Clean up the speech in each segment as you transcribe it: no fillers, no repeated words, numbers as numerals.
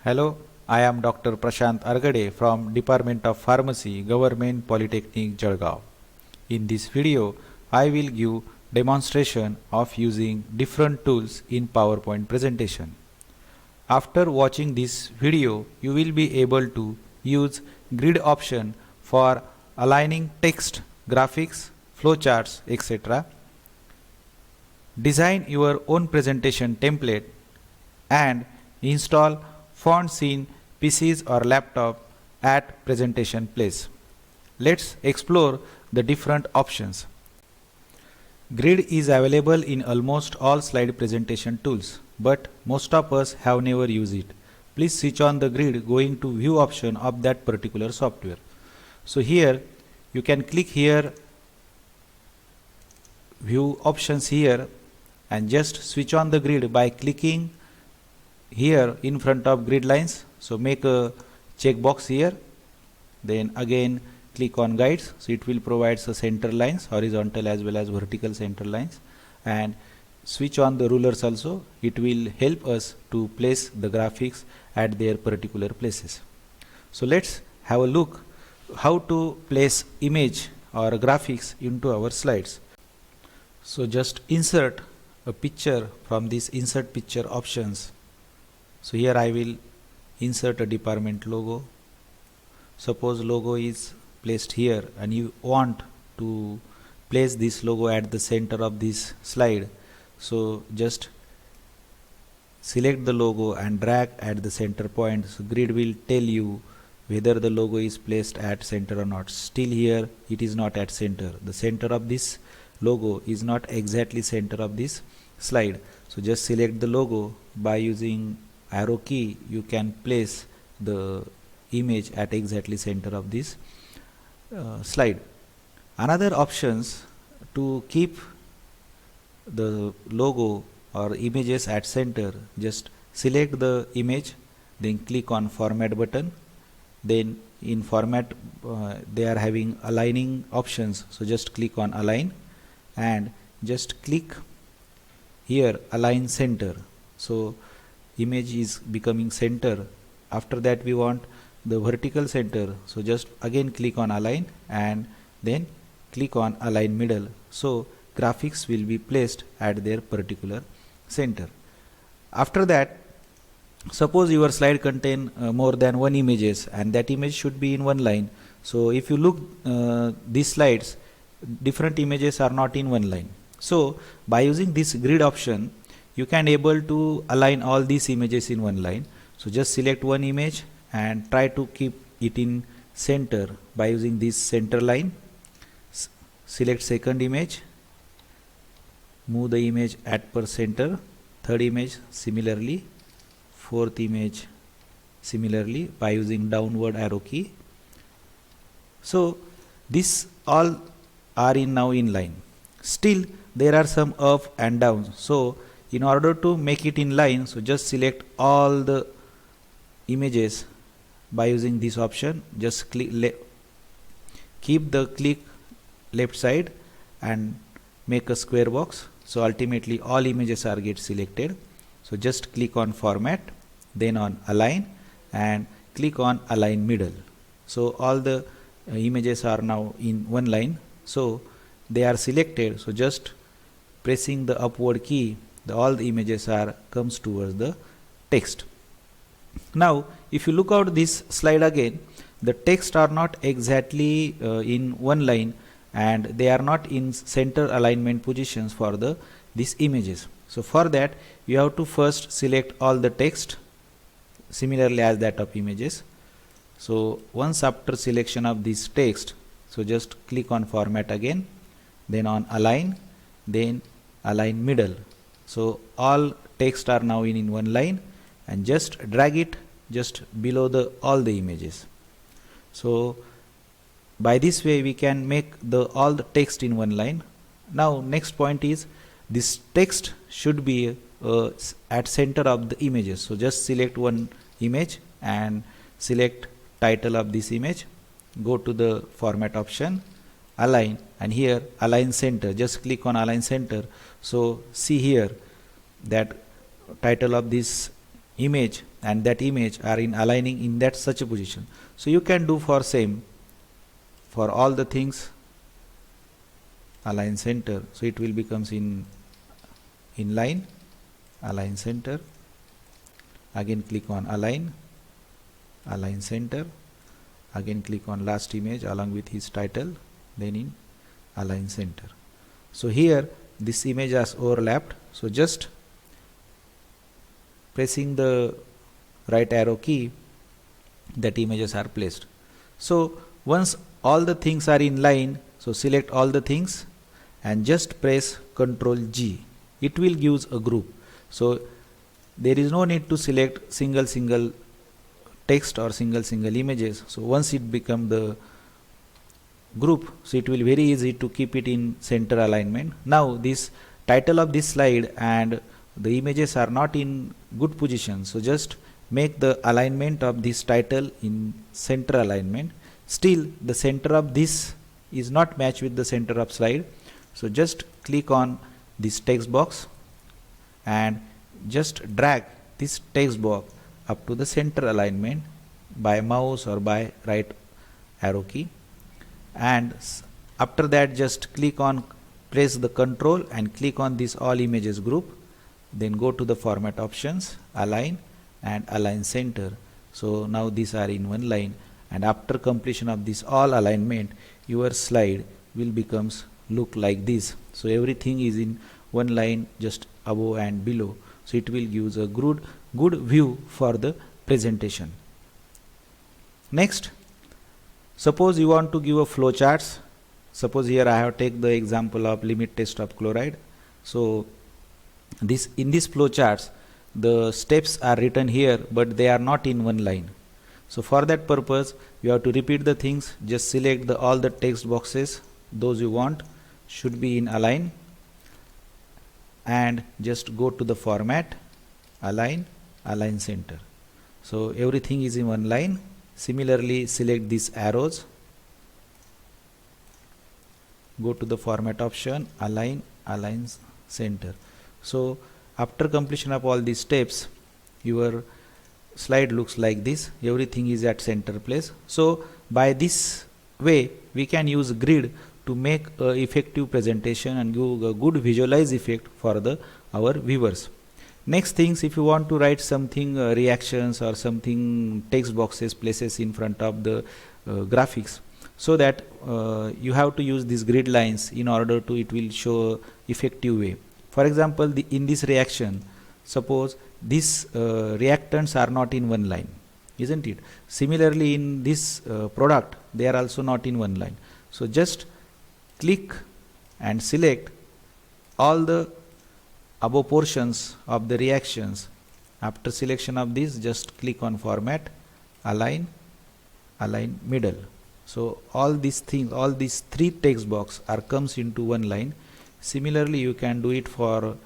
Hello, I am Dr. Prashant Argade from Department of Pharmacy, Government Polytechnic, Jalgaon. In this video, I will give demonstration of using different tools in PowerPoint presentation. After watching this video, you will be able to use grid option for aligning text, graphics, flowcharts, etc. Design your own presentation template and install fonts in PCs or laptop at presentation place. Let's explore the different options. Grid is available in almost all slide presentation tools, but most of us have never used it. Please switch on the grid going to view option of that particular software. So here you can click here view options here and just switch on the grid by clicking here in front of grid lines. So make a checkbox here, then again click on guides, so it will provide the center lines, horizontal as well as vertical center lines, and switch on the rulers also. It will help us to place the graphics at their particular places. So let's have a look how to place image or graphics into our slides. So just insert a picture from this insert picture options. So here I will insert a department logo. Suppose logo is placed here and you want to place this logo at the center of this slide. So just select the logo and drag at the center point. So grid will tell you whether the logo is placed at center or not. Still here it is not at center. The center of this logo is not exactly center of this slide. So just select the logo. By using arrow key you can place the image at exactly center of this slide. Another options to keep the logo or images at center, just select the image, then click on format button. Then in format they are having aligning options, so just click on align and just click here align center. So image is becoming center. After that we want the vertical center, so just again click on align and then click on align middle. So graphics will be placed at their particular center. After that, suppose your slide contain more than one images and that image should be in one line. So if you look these slides, different images are not in one line. So by using this grid option you can able to align all these images in one line. So just select one image and try to keep it in center by using this center line. Select second image, move the image at per center, third image similarly, fourth image similarly by using downward arrow key. So this all are now in line. Still there are some up and down. So in order to make it in line, so just select all the images by using this option. Just click keep the click left side and make a square box. So ultimately all images are get selected. So just click on format, then on align and click on align middle. So all the images are now in one line. So they are selected. So just pressing the upward key, all the images are comes towards the text. Now if you look out this slide again, the text are not exactly in one line and they are not in center alignment positions for these images. So for that you have to first select all the text similarly as that of images. So once after selection of this text, so just click on format again, then on align, then align middle. So all text are now in one line and just drag it just below the all the images. So by this way we can make all the text in one line. Now next point is this text should be at center of the images. So just select one image and select title of this image, go to the format option, align, and here align center, just click on align center. So see here that title of this image and that image are in aligning in that such a position. So you can do for same for all the things. Align center, so it will becomes in line, align center. Again click on align center. Again click on last image along with his title, then in align center. So here this image has overlapped, so just pressing the right arrow key, that images are placed. So once all the things are in line, so select all the things and just press Ctrl G. It will give a group. So there is no need to select single text or single images. So once it become the group, so it will very easy to keep it in center alignment. Now this title of this slide and the images are not in good position, so just make the alignment of this title in center alignment. Still the center of this is not matched with the center of slide, so just click on this text box and just drag this text box up to the center alignment by mouse or by right arrow key, and after that just click on, press the Ctrl and click on this all images group, then go to the format options, align and align center. So now these are in one line, and after completion of this all alignment, your slide will becomes look like this. So everything is in one line just above and below, so it will give a good view for the presentation. Next, suppose you want to give a flow charts. Suppose here I have take the example of limit test of chloride. So this in this flow charts the steps are written here, but they are not in one line. So for that purpose you have to repeat the things. Just select all the text boxes, those you want should be in align, and just go to the format, align center. So everything is in one line. Similarly select these arrows, go to the format option, align center. So after completion of all these steps, your slide looks like this. Everything is at center place. So by this way we can use grid to make a effective presentation and give a good visualize effect for our viewers. Next things, if you want to write something reactions or something text boxes places in front of the graphics, so that you have to use these grid lines in order to it will show effective way. For example, in this reaction, suppose these reactants are not in one line, isn't it? Similarly in this product they are also not in one line. So just click and select all the above portions of the reactions. After selection of this, just click on format, align middle. So all these things, all these three text box are comes into one line. Similarly you can do it for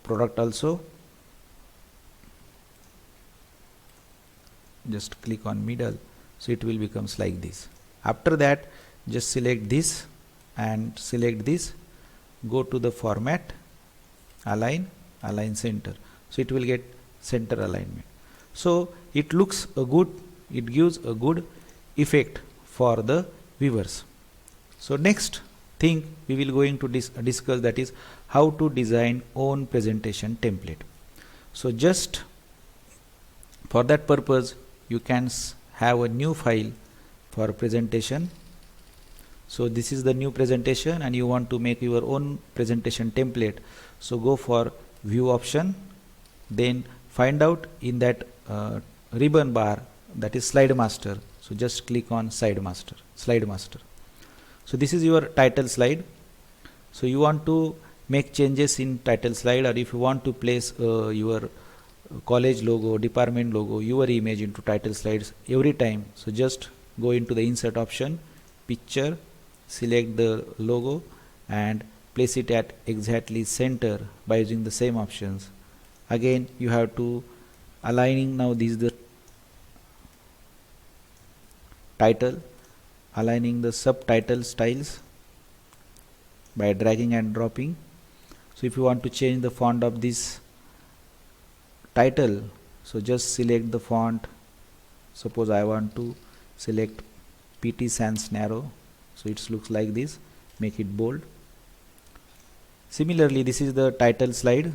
product also. Just click on middle, so it will becomes like this. After that just select this and select this, go to the format, align center, so it will get center alignment. So it looks a good, it gives a good effect for the viewers. So next thing we will going to discuss, that is how to design own presentation template. So just for that purpose you can have a new file for presentation. So this is the new presentation and you want to make your own presentation template. So go for view option, then find out in that ribbon bar, that is slide master. So just click on slide master. So this is your title slide. So you want to make changes in title slide, or if you want to place your college logo, department logo, your image into title slides every time, so just go into the insert option, picture, select the logo and place it at exactly center by using the same options. Again you have to aligning, now this is the title, aligning the subtitle styles by dragging and dropping. So if you want to change the font of this title, so just select the font. Suppose I want to select PT Sans Narrow, so it looks like this. Make it bold. Similarly, this is the title slide.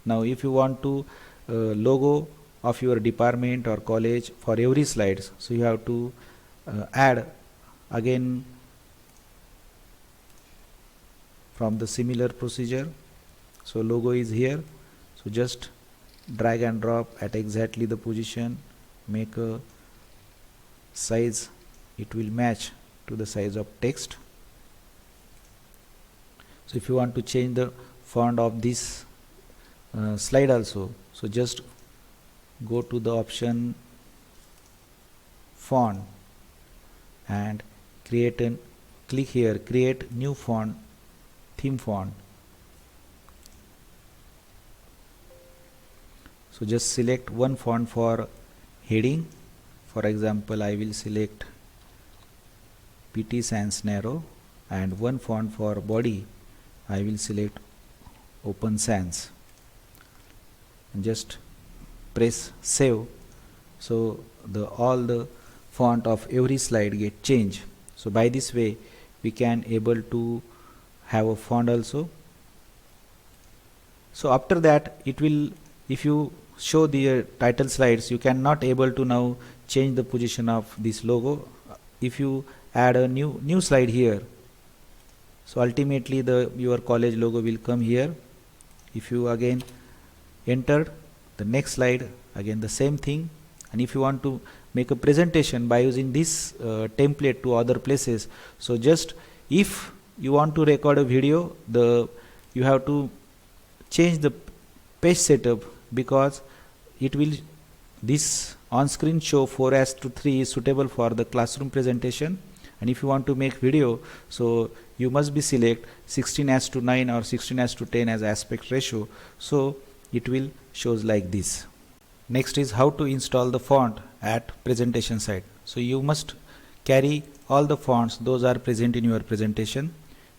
Now if you want to logo of your department or college for every slides, so you have to add again from the similar procedure. So logo is here, so just drag and drop at exactly the position, make a size, it will match to the size of text. So if you want to change the font of this slide also, so just go to the option font and click here, create new font, theme font. So just select one font for heading. For example, I will select PT Sans Narrow, and one font for body I will select Open Sans, and just press save. So all the font of every slide get changed. So by this way we can able to have a font also. So after that, it will, if you show the title slides, you cannot able to now change the position of this logo. If you add a new slide here, so ultimately your college logo will come here. If you again enter the next slide, again the same thing. And if you want to make a presentation by using this template to other places, so just if you want to record a video, you have to change the page setup, because it will, this on-screen show 4:3 is suitable for the classroom presentation. And if you want to make video, so you must be select 16:9 or 16:10 as aspect ratio, so it will shows like this. Next is how to install the font at presentation site. So you must carry all the fonts those are present in your presentation.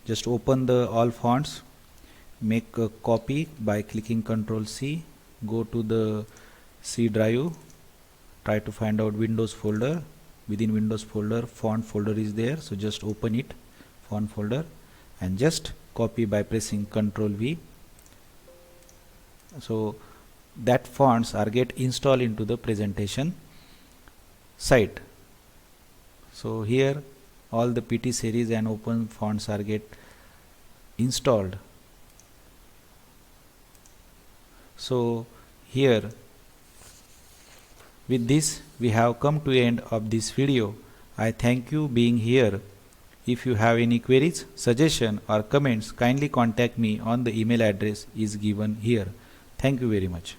Just open the all fonts, make a copy by clicking Ctrl C, go to the C drive, try to find out Windows folder. Within Windows folder, font folder is there, so just open it, font folder, and just copy by pressing Ctrl V. So that fonts are get installed into the presentation site. So here all the PT series and open fonts are get installed. So here, with this we have come to end of this video. I thank you being here. If you have any queries, suggestion or comments, kindly contact me on the email address is given here. Thank you very much.